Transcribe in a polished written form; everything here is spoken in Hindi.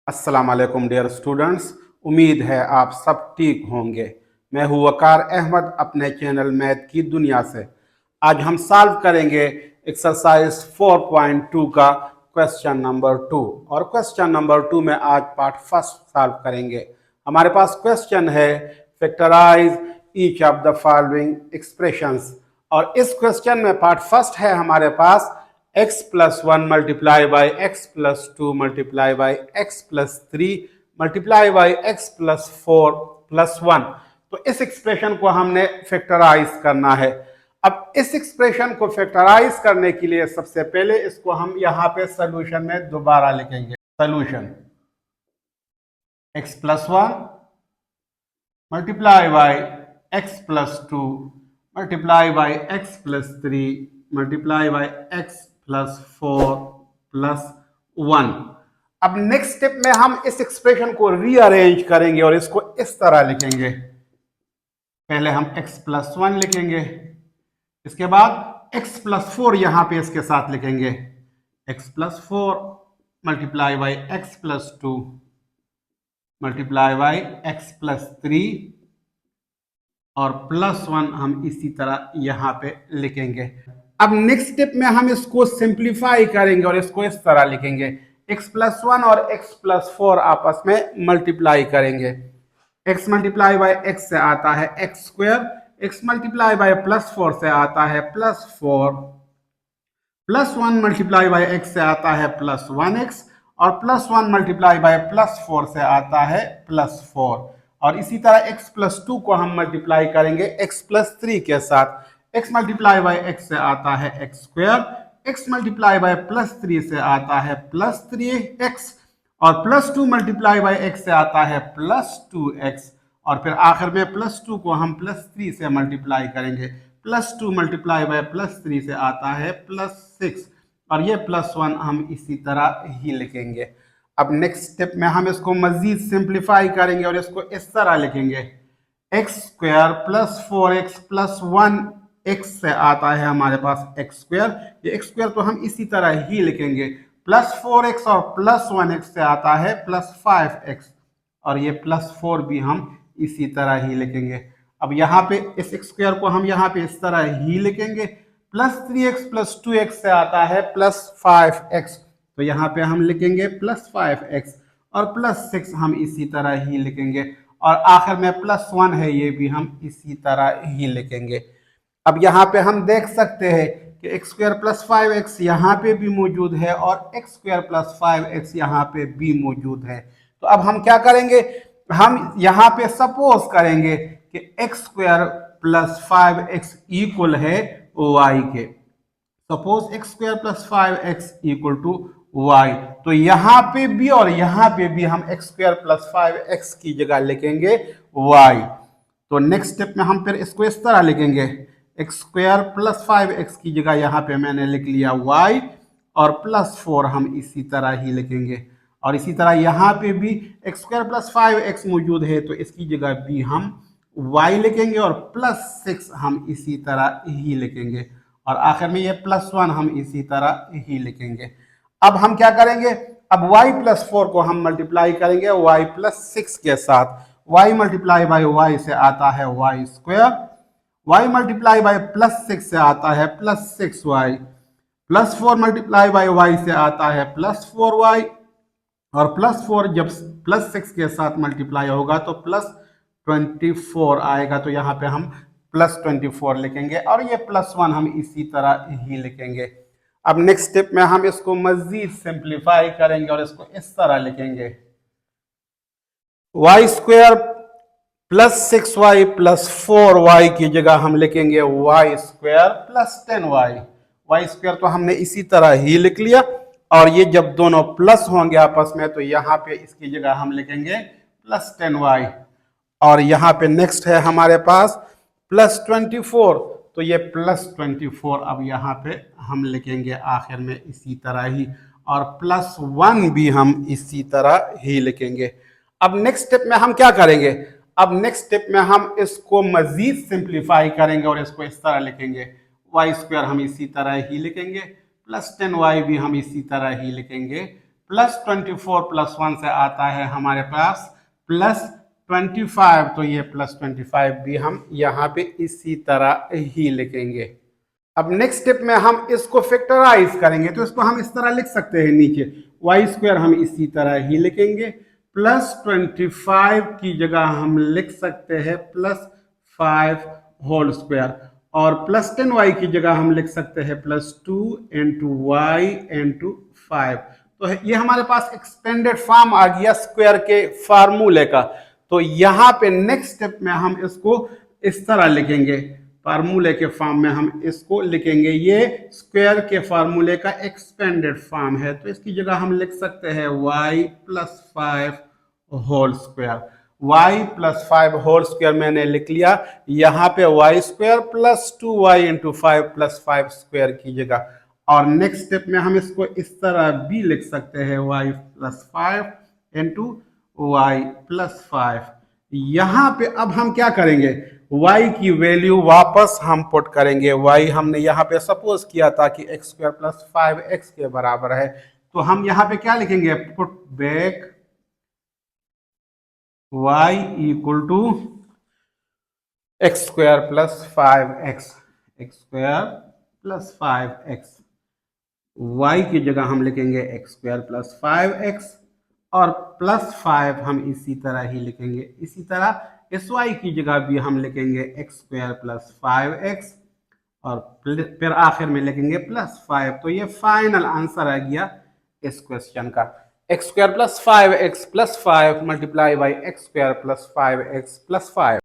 अस्सलाम वालेकुम डियर स्टूडेंट्स। उम्मीद है आप सब ठीक होंगे। मैं हूँ वकार अहमद अपने चैनल मैथ की दुनिया से। आज हम सॉल्व करेंगे एक्सरसाइज 4.2 का क्वेश्चन नंबर 2 और क्वेश्चन नंबर 2 में आज पार्ट फर्स्ट सॉल्व करेंगे। हमारे पास क्वेश्चन है factorise each of the following expressions और इस क्वेश्चन में पार्ट फर्स्ट है हमारे पास x plus 1 multiply by x plus 2 multiply by x plus 3 multiply by x plus 4 plus 1। तो इस एक्सप्रेशन को हमने फैक्टराइज करना है। अब इस एक्सप्रेशन को फैक्टराइज करने के लिए सबसे पहले इसको हम यहां पे सॉल्यूशन में दोबारा लिखेंगे। Solution x plus 1 multiply by x plus 2 multiply by x plus 3 multiply by x plus 4 plus 1। अब नेक्स्ट स्टेप में हम इस एक्सप्रेशन को रीअरेंज करेंगे और इसको इस तरह लिखेंगे। पहले हम x प्लस 1 लिखेंगे, इसके बाद x प्लस 4 यहां पे इसके साथ लिखेंगे। x plus 4 multiply by x plus 2 multiply by x plus 3 और प्लस 1 हम इसी तरह यहां पे लिखेंगे। अब नेक्स्ट स्टेप में हम इसको सिंप्लीफाई करेंगे और इसको इस तरह लिखेंगे। x प्लस 1 और x प्लस 4 आपस में मल्टीप्लाई करेंगे। x मल्टीप्लाई बाय x से आता है x square, x multiply by plus 4 से आता है plus 4, plus 1 multiply by x से आता है प्लस 1x और प्लस 1 मल्टीप्लाई बाय प्लस 4 से आता है प्लस 4। और इसी तरह x प्लस 2 को हम मल्टीप्लाई करेंगे x प्लस 3 के साथ। x मल्टीप्लाई बाय x से आता है x square, x multiply by plus 3 से आता है प्लस 3x और प्लस 2 मल्टीप्लाई बाय x से आता है प्लस 2x और फिर आखिर में प्लस 2 को हम प्लस 3 से मल्टीप्लाई करेंगे। प्लस 2 मल्टीप्लाई बाय प्लस 3 से आता है प्लस 6 और ये प्लस 1 हम इसी तरह ही लिखेंगे। अब नेक्स्ट स्टेप में हम इसको मजीद सिंप्लीफाई करेंगे और इसको इस तरह लिखेंगे। X square plus 4x plus 1 x से आता है हमारे पास x स्क्वायर, ये x स्क्वायर तो हम इसी तरह ही लिखेंगे। प्लस 4x और प्लस 1x से आता है प्लस 5x और ये प्लस 4 भी हम इसी तरह ही लिखेंगे। अब यहाँ पे इस x स्क्वायर को हम यहाँ पे इस तरह ही लिखेंगे। प्लस 3x प्लस 2x से आता है प्लस 5x तो यहाँ पे हम लिखेंगे प्लस 5x और प्लस 6 हम इसी तरह ही लिखेंगे और आखिर में प्लस 1 है, ये भी हम इसी तरह ही लिखेंगे। अब यहाँ पे हम देख सकते हैं कि एक्स स्क्वायर प्लस 5x यहाँ पे भी मौजूद है और एक्स स्क्वायर प्लस 5x यहाँ पे भी मौजूद है। तो अब हम क्या करेंगे, हम यहाँ पे सपोज करेंगे कि X square plus 5x equal है y के। Suppose X square plus 5x equal to y, तो यहाँ पे भी और यहाँ पे भी हम एक्स स्क्वायर प्लस 5x की जगह लिखेंगे y। तो नेक्स्ट स्टेप में हम फिर इसको इस तरह लिखेंगे। एक्स स्क्वायर प्लस 5x की जगह यहाँ पे मैंने लिख लिया y और प्लस 4 हम इसी तरह ही लिखेंगे और इसी तरह यहाँ पे भी एक्स स्क्वायर प्लस 5x मौजूद है तो इसकी जगह भी हम y लिखेंगे और प्लस 6 हम इसी तरह ही लिखेंगे और आखिर में ये प्लस 1 हम इसी तरह ही लिखेंगे। अब हम क्या करेंगे, अब y प्लस 4 को हम मल्टीप्लाई करेंगे y प्लस 6 के साथ। y मल्टीप्लाई बाय y से आता है y square, y multiply by plus 6 से आता है plus 6y, plus 4 multiply by y से आता है प्लस 4y और प्लस 4 जब प्लस 6 के साथ मल्टीप्लाई होगा तो प्लस 24 आएगा तो यहाँ पे हम प्लस 24 लिखेंगे और ये प्लस 1 हम इसी तरह ही लिखेंगे। अब नेक्स्ट स्टेप में हम इसको मजीद सिंप्लीफाई करेंगे और इसको इस तरह लिखेंगे। y square plus 6y plus 4y की जगह हम लिखेंगे y square plus 10y। y square तो हमने इसी तरह ही लिख लिया और ये जब दोनों प्लस होंगे आपस में तो यहाँ पे इसकी जगह हम लिखेंगे प्लस 10y और यहाँ पे नेक्स्ट है हमारे पास प्लस 24 तो ये प्लस 24 अब यहाँ पे हम लिखेंगे आखिर में इसी तरह ही और प्लस 1 भी हम इसी तरह ही लिखेंगे। अब नेक्स्ट स्टेप में हम क्या करेंगे, अब नेक्स्ट स्टेप में हम इसको मजीद सिंप्लीफाई करेंगे और इसको इस तरह लिखेंगे। y स्क्वायर हम इसी तरह ही लिखेंगे, प्लस 10y भी हम इसी तरह ही लिखेंगे, प्लस 24 प्लस 1 से आता है हमारे पास प्लस 25। तो ये प्लस 25 भी हम यहाँ पे इसी तरह ही लिखेंगे। अब नेक्स्ट स्टेप में हम इसको फैक्टराइज करेंगे, तो इसको हम इस तरह लिख सकते हैं, नीचे वाई स्क्वायर हम इसी तरह ही लिखेंगे, प्लस 25 की जगह हम लिख सकते हैं प्लस 5 होल स्क्वायर, और प्लस 10y की जगह हम लिख सकते हैं प्लस 2 इंटू वाई इंटू 5। तो ये हमारे पास एक्सपेंडेड फॉर्म आ गया स्क्वायर के फार्मूले का। तो यहाँ पे नेक्स्ट स्टेप में हम इसको इस तरह लिखेंगे, फार्मूले के फॉर्म में हम इसको लिखेंगे, ये स्क्वायर के फार्मूले का एक्सपेंडेड फॉर्म है। तो इसकी जगह हम लिख सकते हैं y plus 5 whole square. y plus 5 whole square मैंने लिख लिया, यहाँ पे Y square plus 2y into 5 plus 5 square की जगह। और नेक्स्ट स्टेप में हम इसको इस तरह भी लिख सकते हैं, y plus 5 into Y plus 5। यहाँ पे अब हम क्या करेंगे, y की वैल्यू वापस हम पुट करेंगे। y हमने यहाँ पे सपोज किया था कि x स्क्वायर प्लस 5x के बराबर है, तो हम यहाँ पे क्या लिखेंगे, put back y equal to x square plus 5x, x square plus 5x। y की जगह हम लिखेंगे x स्क्वायर प्लस 5x, और प्लस 5 हम इसी तरह ही लिखेंगे। इसी तरह इस y की जगह भी हम लिखेंगे x स्क्वायर प्लस 5x, और फिर आखिर में लिखेंगे प्लस 5। तो ये फाइनल आंसर आ गया इस क्वेश्चन का, x square plus 5x plus 5 multiply by x square plus 5x plus 5।